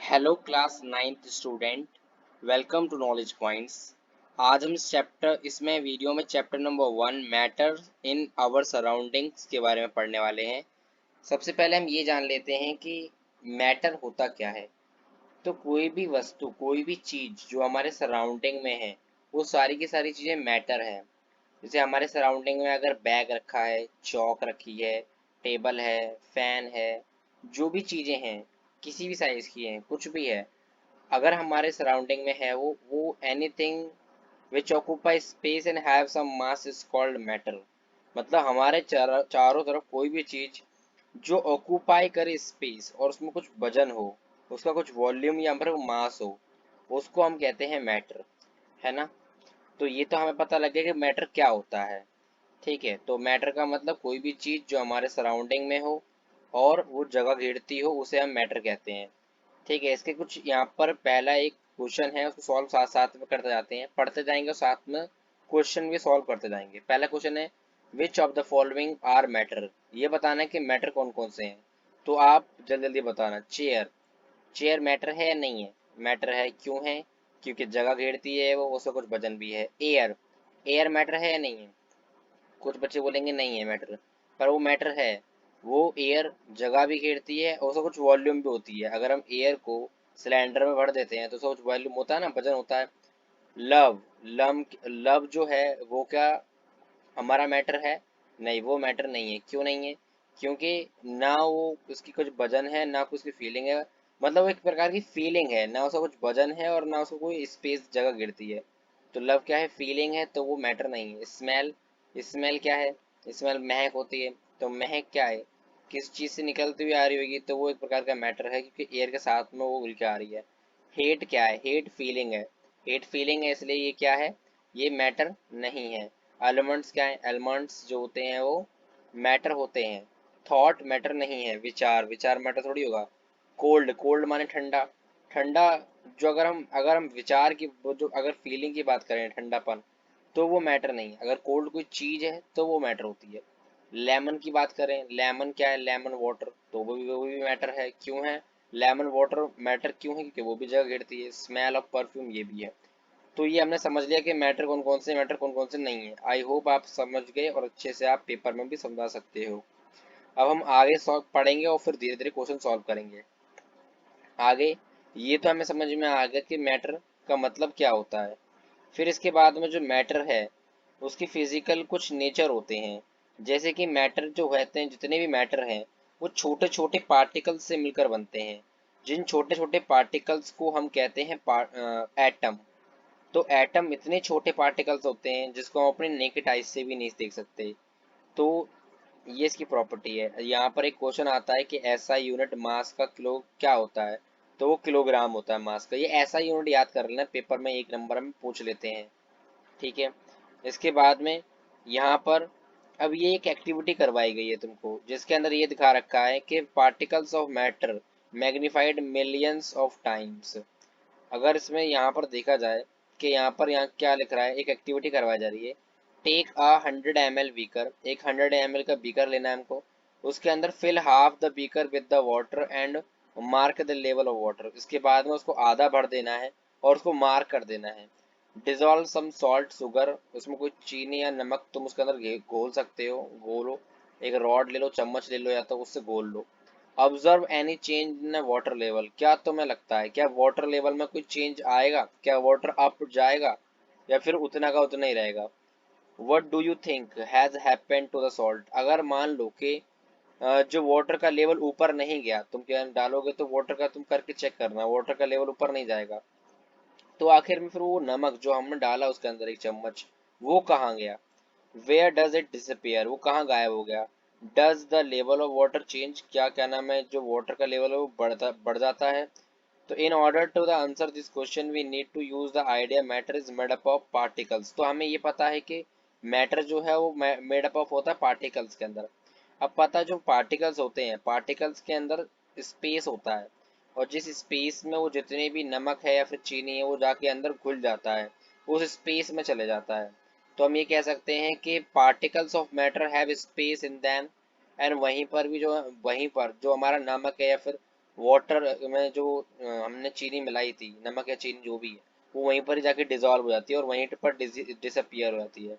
Hello class ninth student, welcome to knowledge points. आज हम इसमें वीडियो में chapter number 1 matter in our surroundings के बारे में पढ़ने वाले हैं। सबसे पहले हम ये जान लेते हैं कि मैटर होता क्या है। तो कोई भी वस्तु, कोई भी चीज़ जो हमारे सराउंडिंग में है, वो सारी की सारी चीज़ें मैटर है। जैसे हमारे सराउंडिंग में अगर बैग रखा है, चौक रखी है, टेबल है, फैन है, जो भी चीज़ें हैं, किसी भी साइज़ की हैं, कुछ भी है, अगर हमारे सराउंडिंग में है वो anything which occupy space and have some mass is called matter. मतलब हमारे चारों तरफ कोई भी चीज जो ऑक्यूपाई करे स्पेस और उसमें कुछ वजन हो, उसका कुछ वॉल्यूम या फिर मास हो, उसको हम कहते हैं मैटर, है ना। तो ये तो हमें पता लग गया कि मैटर क्या होता है। ठीक है, तो मैटर का मतलब कोई भी चीज जो हमारे सराउंडिंग में हो और वो जगह घेरती हो, उसे हम मैटर कहते हैं। ठीक है, इसके कुछ यहाँ पर पहला एक क्वेश्चन है, उसको सॉल्व साथ साथ में करते जाते हैं, पढ़ते जाएंगे और साथ में क्वेश्चन भी सॉल्व करते जाएंगे। पहला क्वेश्चन है, which of the following are matter. ये बताना है कि मैटर कौन कौन से हैं। तो आप जल्दी जल्दी बताना। चेयर, चेयर मैटर है या नहीं है? मैटर है। क्यों है? क्योंकि जगह घेरती है वो, उसका कुछ वजन भी है। एयर, एयर मैटर है या नहीं है? कुछ बच्चे बोलेंगे नहीं है मैटर, पर वो मैटर है। वो एयर जगह भी घेरती है और उसका कुछ वॉल्यूम भी होती है। अगर हम एयर को सिलेंडर में भर देते हैं तो उसका कुछ वॉल्यूम होता है ना, वजन होता है। लव, लव जो है वो क्या हमारा मैटर है? नहीं, वो मैटर नहीं है। क्यों नहीं है? क्योंकि ना वो उसकी कुछ वजन है, ना कुछ उसकी फीलिंग है। मतलब वो एक प्रकार की फीलिंग है, ना उसका कुछ वजन है और ना उसको कोई स्पेस जगह गिरती है। तो लव क्या है? फीलिंग है, तो वो मैटर नहीं है। स्मेल, स्मेल क्या है? स्मेल महक होती है। तो महक क्या है? किस चीज़ से निकलती हुई आ रही होगी, तो वो एक प्रकार का मैटर है, क्योंकि एयर के साथ में वो उड़ के आ रही है। हेट क्या है? हेट फीलिंग है। हेट फीलिंग है, इसलिए ये क्या है? ये मैटर नहीं है। एलिमेंट्स क्या है? एलिमेंट्स जो होते हैं वो मैटर होते हैं। थॉट मैटर नहीं है। विचार, विचार मैटर थोड़ी होगा। कोल्ड, कोल्ड माने ठंडा, ठंडा। जो अगर हम विचार की, वो जो अगर फीलिंग की बात करें, ठंडापन, तो वो मैटर नहीं है। अगर कोल्ड कोई चीज है तो वो मैटर होती है। लेमन की बात करें, लेमन क्या है? लेमन वाटर, तो वो भी मैटर है। क्यों है लेमन वाटर मैटर? क्यों है? क्योंकि वो भी जगह घेरती है। स्मेल ऑफ परफ्यूम, ये भी है। तो ये हमने समझ लिया कि मैटर कौन कौन से, मैटर कौन कौन से नहीं है। आई होप आप समझ गए और अच्छे से आप पेपर में भी समझा सकते हो। अब हम आगे सॉल्व पढ़ेंगे और फिर धीरे धीरे क्वेश्चन सॉल्व करेंगे आगे। ये तो हमें समझ में आ गया कि मैटर का मतलब क्या होता है। फिर इसके बाद में जो मैटर है उसकी फिजिकल कुछ नेचर होते हैं। जैसे कि मैटर जो होते हैं, जितने भी मैटर हैं, वो छोटे छोटे पार्टिकल्स से मिलकर बनते हैं। जिन छोटे छोटे पार्टिकल्स को हम कहते हैं एटम। तो एटम इतने छोटे पार्टिकल्स होते हैं जिसको हम अपने नेकेड आइज से भी नहीं देख सकते। तो ये इसकी प्रॉपर्टी है। यहाँ पर एक क्वेश्चन आता है कि ऐसा यूनिट मास का किलो क्या होता है? तो वो किलोग्राम होता है मास का। ये ऐसा यूनिट याद कर लेना, पेपर में एक नंबर में पूछ लेते हैं। ठीक है, इसके बाद में यहाँ पर अब ये एक एक्टिविटी करवाई गई है तुमको, जिसके अंदर ये दिखा रखा है कि particles of matter magnified millions of times. अगर इसमें यहाँ पर देखा जाए कि यहाँ क्या लिख रहा है, एक एक्टिविटी करवाई जा रही है। टेक अ 100 ml बीकर, एक 100 ml का बीकर लेना है हमको। उसके अंदर fill half the beaker with the water and mark the level of water. इसके बाद में उसको आधा भर देना है और उसको मार्क कर देना है। डिजोल्व सम सॉल्ट शुगर, उसमें कोई चीनी या नमक तुम उसके अंदर घोल सकते हो, घोलो। एक रॉड ले लो, चम्मच ले लो, या तो उससे घोल लो। Observe any change in water level, क्या तुम्हें लगता है क्या वाटर लेवल में कोई चेंज आएगा? क्या वाटर अप जाएगा या फिर उतना का उतना ही रहेगा? What do you think has happened to the salt? अगर मान लो कि जो वाटर का लेवल ऊपर नहीं गया, तुम क्या डालोगे तो वाटर का तुम करके चेक करना, वाटर का लेवल ऊपर नहीं जाएगा, तो आखिर में फिर वो नमक जो हमने डाला उसके अंदर एक चम्मच, वो कहाँ गया? वेयर डज इट डिसअपियर, वो कहाँ गायब हो गया? Does the level of water change, क्या नाम है, जो वाटर का लेवल है वो बढ़ जाता है? तो in order to the answer this question we need to use the idea matter is made up of particles. तो हमें ये पता है कि मैटर जो है वो मेड अप ऑफ होता है पार्टिकल्स के अंदर। अब पता है जो पार्टिकल्स होते हैं, पार्टिकल्स के अंदर स्पेस होता है, और जिस स्पेस में वो जितने भी नमक है या फिर चीनी है वो जाके अंदर घुल जाता है, उस स्पेस में चले जाता है। तो हम ये कह सकते हैं कि particles of matter have space in them. And वहीं पर जो हमारा नमक है या फिर वाटर में जो हमने चीनी मिलाई थी, नमक या चीनी जो भी है, वो वहीं पर ही जाके डिजॉल्व हो जाती है और वहीं पर डिसअपियर हो जाती है।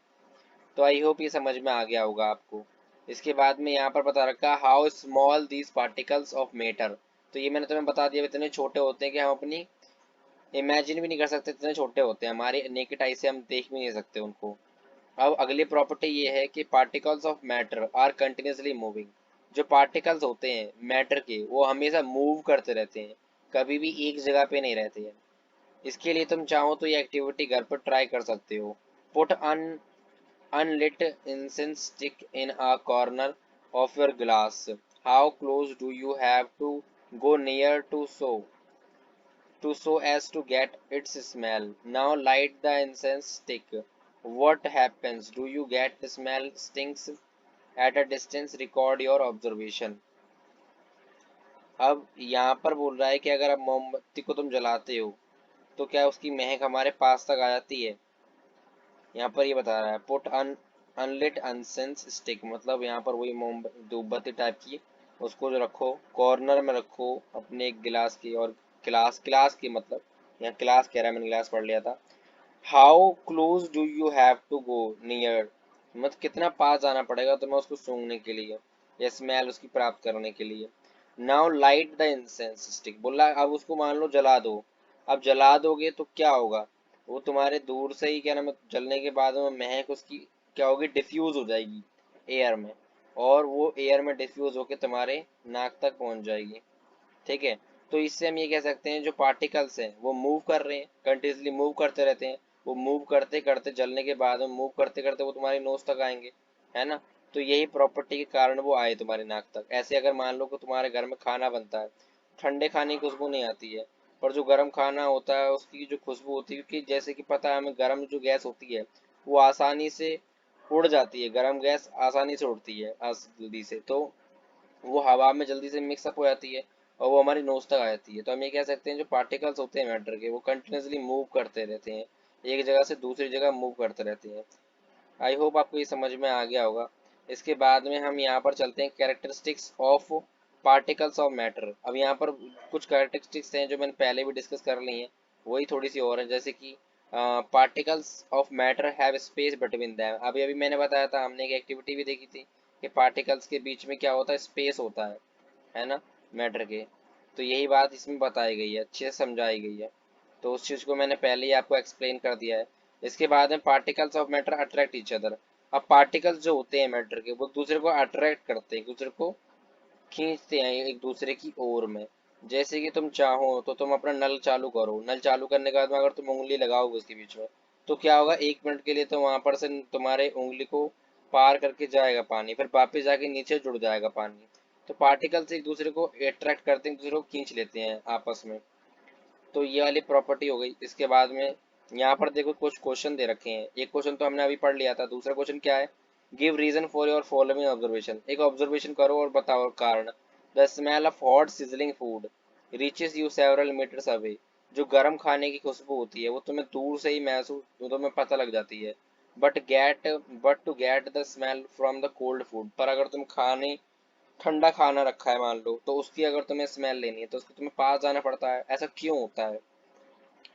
तो आई होप ये समझ में आ गया होगा आपको। इसके बाद में यहाँ पर बता रखा how small these particles of matter. तो ये मैंने तुम्हें बता दिया इतने छोटे होते हैं कि हम अपनी इमेजिन भी नहीं कर सकते, इतने छोटे होते हैं, हमारे नेकेड आई से हम देख भी नहीं सकते उनको। अब अगली प्रॉपर्टी ये है कि particles of matter are continuously moving. जो पार्टिकल्स होते हैं मैटर के, वो हमेशा मूव करते रहते हैं, कभी भी एक जगह पे नहीं रहते हैं। इसके लिए तुम चाहो तो ये एक्टिविटी घर पर ट्राई कर सकते हो। पुट अन अनlit incense stick in a corner of your glass. How close do you have to go near so as to get its smell? Now light the incense stick. What happens? Do you get the smell stinks at a distance? Record your observation. अब यहाँ पर बोल रहा है कि अगर अब मोमबत्ती को तुम जलाते हो तो क्या उसकी महक हमारे पास तक आ जाती है। यहाँ पर ये बता रहा है पुट अनलिट अनसेंस स्टिक, मतलब यहाँ पर वही धूपबत्ती टाइप की, उसको जो रखो कॉर्नर में रखो अपने एक गिलास की, और गिलास गिलास की मतलब यहाँ क्लास कह रहा है, मैंने गिलास पढ़ लिया था। How close do you have to go near, मतलब कितना पास जाना पड़ेगा तुम्हें उसको सूंघने के लिए या स्मेल उसकी प्राप्त करने के लिए। Now light the incense stick, बोला अब उसको मान लो जला दो। अब जला दोगे तो क्या होगा, वो तुम्हारे दूर से ही क्या नाम है, जलने के बाद में महक उसकी क्या होगी, डिफ्यूज हो जाएगी एयर में, और वो एयर में डिफ्यूज होकर तुम्हारे नाक तक पहुंच जाएगी। ठीक है। तो इससे हम ये कह सकते हैं जो पार्टिकल्स हैं वो मूव कर रहे हैं, कंटिन्यूसली मूव करते रहते हैं। वो मूव करते करते जलने के बाद में मूव करते करते वो तुम्हारी नोज तक आएंगे, है ना। तो यही प्रॉपर्टी के कारण वो आए तुम्हारी नाक तक। ऐसे अगर मान लो कि तुम्हारे घर में खाना बनता है, ठंडे खाने की खुशबू नहीं आती है, पर जो गर्म खाना होता है उसकी जो खुशबू होती है, क्योंकि जैसे कि पता है हमें, गर्म जो गैस होती है वो आसानी से उड़ जाती है, गर्म गैस आसानी से उड़ती है जल्दी से, तो वो हवा में जल्दी से मिक्सअप हो जाती है और वो हमारी नोज तक आ जाती है। तो हम ये कह सकते हैं जो पार्टिकल्स होते हैं मैटर के, वो कंटिन्यूसली मूव करते रहते हैं, एक जगह से दूसरी जगह मूव करते रहते हैं। आई होप आपको ये समझ में आ गया होगा। इसके बाद में हम यहाँ पर चलते हैं characteristics of particles of matter. अब यहाँ पर कुछ कैरेक्टरिस्टिक्स हैं जो मैंने पहले भी डिस्कस कर ली हैं, वही थोड़ी सी और है। जैसे कि particles of matter have space between them. अभी अभी मैंने बताया था, हमने एक एक्टिविटी भी देखी थी कि पार्टिकल्स के बीच में क्या होता है, स्पेस होता है ना, मैटर के। तो यही बात इसमें बताई गई है, अच्छे से समझाई गई है। तो उस चीज़ को मैंने पहले ही आपको एक्सप्लेन कर दिया है। इसके बाद में particles of matter attract each other. अब पार्टिकल्स जो होते हैं मैटर के, वो दूसरे को अट्रैक्ट करते हैं, एक दूसरे को खींचते हैं एक दूसरे की ओर में। जैसे कि तुम चाहो तो तुम अपना नल चालू करो, नल चालू करने के बाद में अगर तुम उंगली लगाओगे उसके बीच में, तो क्या होगा, 1 मिनट के लिए तो वहां पर से तुम्हारे उंगली को पार करके जाएगा पानी, फिर वापस जाके नीचे जुड़ जाएगा पानी। तो पार्टिकल्स एक दूसरे को अट्रैक्ट करते हैं, एक दूसरे को खींच लेते हैं आपस में। तो ये वाली प्रॉपर्टी हो गई। इसके बाद में यहाँ पर देखो कुछ क्वेश्चन दे रखे हैं। एक क्वेश्चन तो हमने अभी पढ़ लिया था, दूसरा क्वेश्चन क्या है, give reason for your following observation. एक ऑब्जर्वेशन करो और बताओ कारण। The smell of hot sizzling food reaches you several metres away. जो गर्म खाने की खुशबू होती है वो तुम्हें दूर से ही महसूस, तुम्हें पता लग जाती है। But to get the smell from the cold food, पर अगर तुम खाने, ठंडा खाना रखा है मान लो, तो उसकी अगर तुम्हें स्मेल लेनी है तो उसको तुम्हें पास जाना पड़ता है। ऐसा क्यों होता है,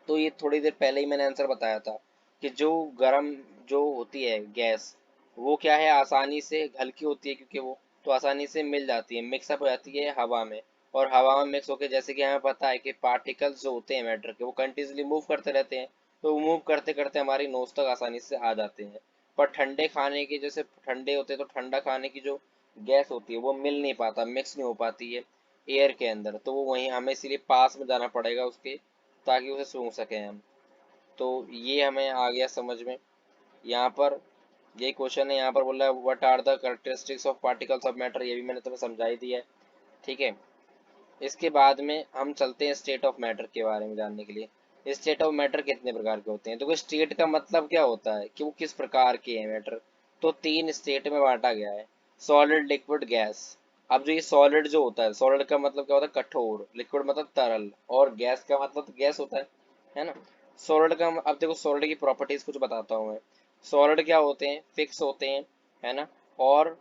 तो ये थोड़ी देर पहले ही मैंने आंसर बताया था कि जो गर्म जो होती है गैस, वो क्या है, आसानी से हल्की होती है, क्योंकि वो तो आसानी से मिल जाती है, मिक्सअप हो जाती है हवा में। और हवा में मिक्स होकर, जैसे कि हमें पता है कि पार्टिकल्स जो होते हैं मैटर के, वो कंटिन्यूसली मूव करते रहते हैं, तो मूव करते करते हमारी नोज तक आसानी से आ जाते हैं। पर ठंडे खाने के, जैसे ठंडे होते हैं तो ठंडा खाने की जो गैस होती है वो मिल नहीं पाता, मिक्स नहीं हो पाती है एयर के अंदर, तो वो वहीं हमें इसीलिए पास में जाना पड़ेगा उसके, ताकि उसे सूंघ सकें हम। तो ये हमें आ गया समझ में। यहाँ पर ये क्वेश्चन है, यहाँ पर बोल रहा है what are the characteristics of particles of matter, ये भी मैंने तुम्हें समझा ही दिया है। ठीक है। इसके बाद में हम चलते हैं स्टेट ऑफ मैटर के बारे में जानने के लिए। स्टेट ऑफ मैटर कितने प्रकार के होते हैं, तो स्टेट का मतलब क्या होता है कि वो किस प्रकार के हैं मैटर। तो 3 स्टेट में बांटा गया है, सॉलिड, लिक्विड, गैस। अब जो ये सॉलिड जो होता है, सॉलिड का मतलब क्या होता है, कठोर, लिक्विड मतलब तरल, और गैस का मतलब तो गैस होता है ना। सॉलिड का, अब देखो सॉलिड की प्रॉपर्टीज कुछ बताता हूँ मैं। सॉलिड क्या होते हैं, फिक्स होते हैं, है ना, और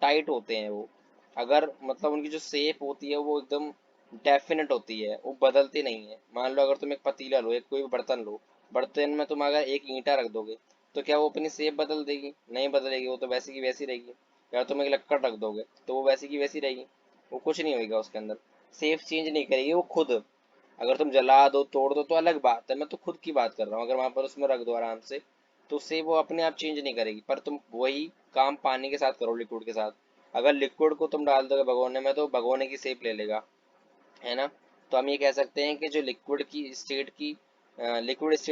टाइट होते हैं वो। अगर मतलब उनकी जो शेप होती है वो एकदम डेफिनेट होती है, वो बदलती नहीं है। मान लो अगर तुम एक पतीला लो, एक कोई भी बर्तन लो, बर्तन में तुम अगर एक ईंटा रख दोगे तो क्या वो अपनी शेप बदल देगी? नहीं बदलेगी, वो तो वैसी की वैसी रहेगी। या तुम एक लक्कड़ रख दोगे तो वो वैसी की वैसी रहेगी, वो कुछ नहीं होगा उसके अंदर, शेप चेंज नहीं करेगी वो खुद। अगर तुम जला दो तोड़ दो तो अलग बात है, मैं तो खुद की बात कर रहा हूँ। अगर वहां पर उसमें रख दो आराम से तो उससे वो अपने आप चेंज नहीं करेगी। पर तुम वही काम पानी के साथ करो, लिक्विड के साथ। अगर लिक्विड को तुम डाल दोगे भगोने में तो भगोने की शेप ले लेगा, है ना। तो हम ये कह सकते हैं कि जो लिक्विड स्टेट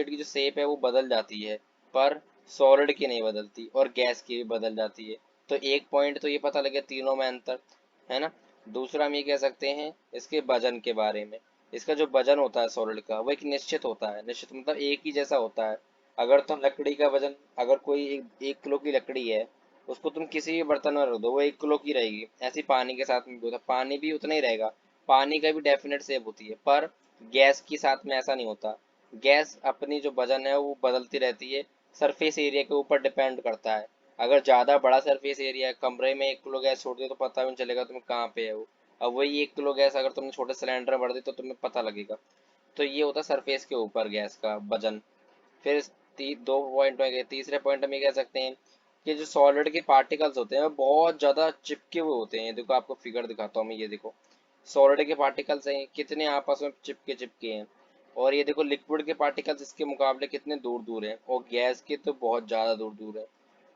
की जो शेप है वो बदल जाती है, पर सॉलिड की नहीं बदलती, और गैस की भी बदल जाती है। तो एक पॉइंट तो ये पता लगे तीनों में अंतर, है ना। दूसरा हम ये कह सकते हैं इसके वजन के बारे में। इसका जो वजन होता है सॉलिड का वो एक निश्चित होता है, निश्चित मतलब एक ही जैसा होता है। अगर तुम लकड़ी का वजन, अगर कोई एक किलो की लकड़ी है, उसको तुम किसी भी बर्तन में रख दो वो 1 किलो की रहेगी। ऐसी पानी के साथ में भी होता है, पानी भी उतना ही रहेगा। पानी का भी डेफिनेट शेप होती है, पर गैस के साथ में ऐसा नहीं होता। गैस अपनी जो वजन है वो बदलती रहती है, सरफेस एरिया के ऊपर डिपेंड करता है। अगर ज़्यादा बड़ा सरफेस एरिया है, कमरे में 1 किलो गैस छोड़ दिया तो पता भी नहीं चलेगा तुम्हें कहाँ पे है वो। अब वही 1 किलो गैस अगर तुमने छोटे सिलेंडर में भर दी तो तुम्हें पता लगेगा। तो ये होता है सरफेस के ऊपर गैस का वजन। फिर दो पॉइंट हो गए। तीसरे पॉइंट हम ये कह सकते हैं कि जो सॉलिड के पार्टिकल्स होते हैं वो बहुत ज़्यादा चिपके हुए होते हैं। देखो आपको फिगर दिखाता हूँ मैं, ये देखो सॉलिड के पार्टिकल्स हैं कितने आपस में चिपके चिपके हैं, और ये देखो लिक्विड के पार्टिकल्स इसके मुकाबले कितने दूर दूर हैं, और गैस के तो बहुत ज़्यादा दूर दूर है।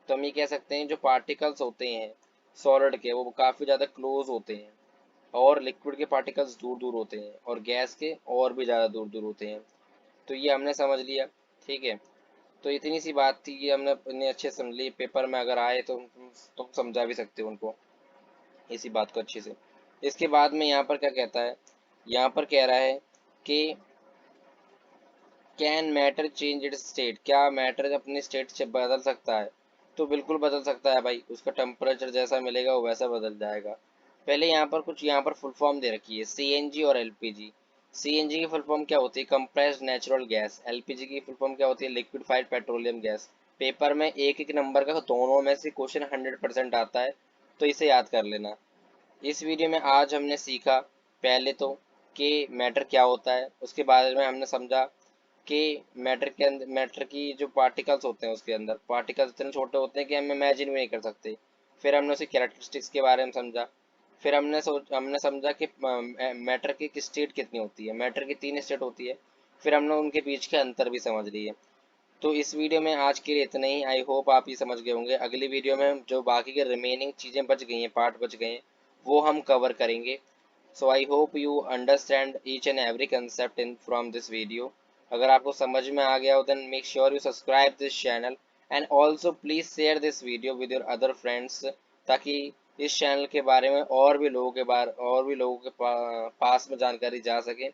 तो हम ये कह सकते हैं जो पार्टिकल्स होते हैं सॉलिड के वो काफ़ी ज़्यादा क्लोज होते हैं, और लिक्विड के पार्टिकल्स दूर दूर होते हैं, और गैस के और भी ज़्यादा दूर दूर होते हैं। तो ये हमने समझ लिया, ठीक है। तो इतनी सी बात थी, ये हमने इतनी अच्छे से समझ ली। पेपर में अगर आए तो तुम समझा भी सकते हो उनको इसी बात को अच्छे से। इसके बाद में यहाँ पर क्या कहता है, यहाँ पर कह रहा है कि can matter change it's state, क्या मैटर अपने स्टेट से बदल सकता है? तो बिल्कुल बदल सकता है भाई, उसका टेम्परेचर जैसा मिलेगा वो वैसा बदल जाएगा। पहले यहाँ पर फुल फॉर्म दे रखी है सीएनजी और एलपीजी। सीएनजी की फुल फॉर्म क्या होती है? Compressed natural gas. एलपीजी की फुल फॉर्म क्या होती है? Liquefied petroleum gas. पेपर में एक एक नंबर का दोनों में से क्वेश्चन 100% आता है, तो इसे याद कर लेना। इस वीडियो में आज हमने सीखा पहले तो कि मैटर क्या होता है, उसके बारे में हमने समझा कि मैटर के अंदर, मैटर की जो पार्टिकल्स होते हैं उसके अंदर पार्टिकल्स इतने छोटे होते हैं कि हम इमेजिन भी नहीं कर सकते। फिर हमने उसकी कैरेक्टरिस्टिक्स के बारे में समझा। फिर हमने समझा कि मैटर की स्टेट कितनी होती है, मैटर की 3 स्टेट होती है। फिर हमने उनके बीच के अंतर भी समझ लिए। तो इस वीडियो में आज के लिए इतना ही। आई होप आप ये समझ गए होंगे। अगली वीडियो में जो बाकी के रिमेनिंग चीज़ें बच गई हैं, पार्ट बच गए हैं, वो हम कवर करेंगे। So I hope you understand each and every concept in from this video. अगर आपको समझ में आ गया हो then make sure you subscribe this channel, and also please share this video with your other friends, ताकि इस चैनल के बारे में और भी लोगों के पास में जानकारी जा सके,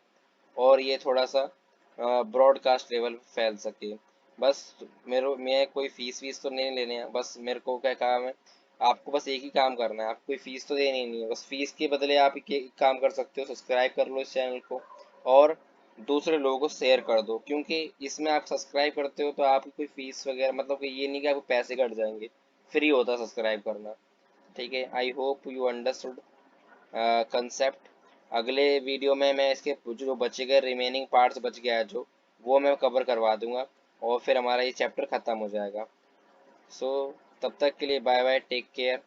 और ये थोड़ा सा ब्रॉडकास्ट लेवल पे फैल सके। बस मैं कोई फीस वीस तो नहीं लेने हैं, बस मेरे को क्या काम है, आपको बस एक ही काम करना है, आपको कोई फीस तो देनी नहीं है। बस फीस के बदले आप एक काम कर सकते हो, सब्सक्राइब कर लो इस चैनल को, और दूसरे लोगों को शेयर कर दो। क्योंकि इसमें आप सब्सक्राइब करते हो तो आपकी कोई फीस वगैरह, मतलब कि ये नहीं कि आपको पैसे कट जाएंगे, फ्री होता है सब्सक्राइब करना, ठीक है। आई होप यू अंडरस्टूड कंसेप्ट। अगले वीडियो में मैं इसके जो बचे गए रिमेनिंग पार्ट्स बच गया है जो, वो मैं कवर करवा दूंगा, और फिर हमारा ये चैप्टर ख़त्म हो जाएगा। सो तब तक के लिए बाय बाय, टेक केयर।